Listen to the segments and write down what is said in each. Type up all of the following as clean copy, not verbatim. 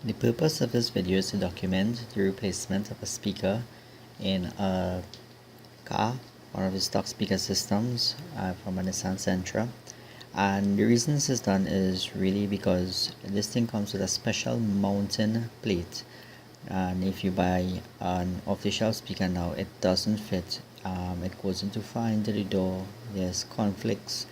The purpose of this video is to document the replacement of a speaker in a car, one of the stock speaker systems from a Nissan Sentra. And the reason this is done is really because this thing comes with a special mounting plate, and if you buy an off-the-shelf speaker now, it doesn't fit. It goes into far into the door, there's conflicts,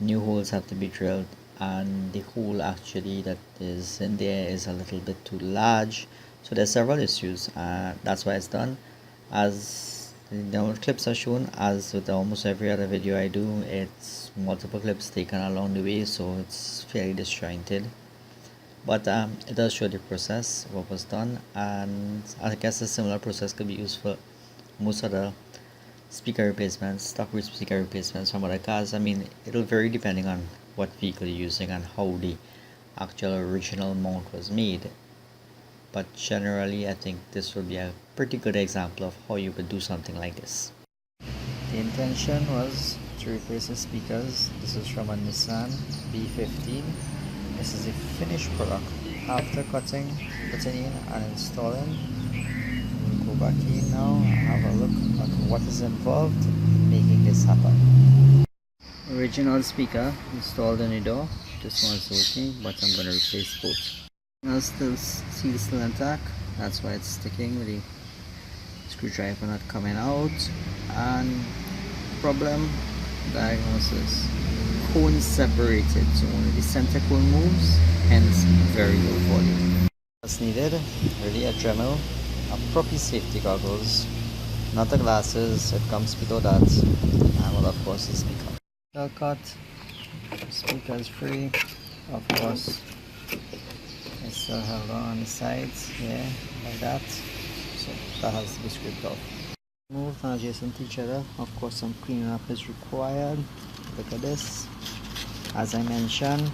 new holes have to be drilled, and the hole actually that is in there is a little bit too large, so there's several issues. That's why it's done. As the clips are shown, as with almost every other video I do, it's multiple clips taken along the way, so it's fairly disjointed, but it does show the process, what was done. And I guess a similar process could be used for most other speaker replacements, stock speaker replacements from other cars. I mean, it'll vary depending on what vehicle you're using and how the actual original mount was made, but generally I think this would be a pretty good example of how you would do something like this. The intention was to replace the speakers. This is from a Nissan B15. This is a finished product. After putting in and installing, we'll go back in now and have a look at what is involved in making this happen. Original speaker installed in the door. This one's working, but I'm going to replace both. Now seal still intact. That's why it's sticking with the screwdriver not coming out. And problem diagnosis: cone separated, so only the center cone moves, hence very low volume. What's needed? Really a Dremel, a proper safety goggles, not the glasses, it comes below that, and well, of course the speaker. Shell cut, speaker is free, of course. It's still held on the sides here, like that, so that has to be scraped off. Move adjacent to each other. Of course, some cleaning up is required. Look at this. As I mentioned,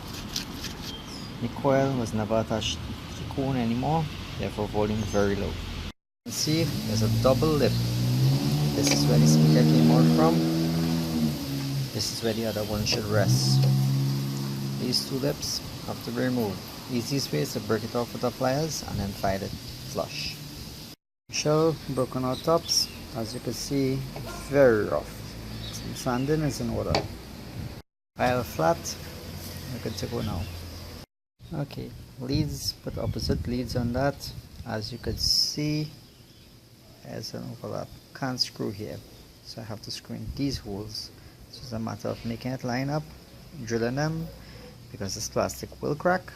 the coil was never attached to the cone anymore, therefore volume very low. You see, there's a double lip. This is where the speaker came out from. This is where the other one should rest. These two lips have to be removed. Easiest way is to break it off with the pliers and then file it flush. Shell broken out tops, as you can see, very rough. Some sanding is in order. File flat, we're good to go now. Okay, leads, put opposite leads on that. As you could see, there's an overlap. Can't screw here, so I have to screw in these holes. So it's a matter of making it line up, drilling them, because this plastic will crack,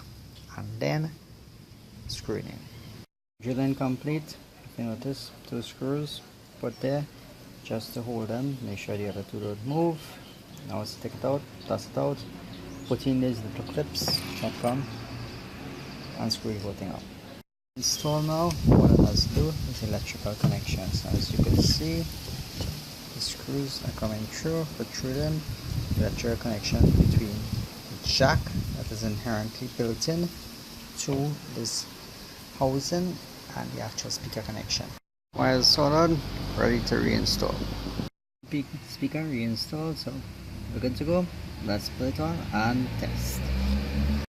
and then screwing in. Drilling complete. If you notice, 2 screws put there just to hold them. Make sure the other 2 don't move. Now let's take it out, dust it out, put in these little clips that come, and screw the whole thing up. Install now. What it has to do is electrical connections. As you can see, the screws are coming through, but through them, electrical connection between the jack that is inherently built in to this housing and the actual speaker connection. Wires soldered, ready to reinstall. Speaker reinstalled, so we're good to go. Let's put it on and test.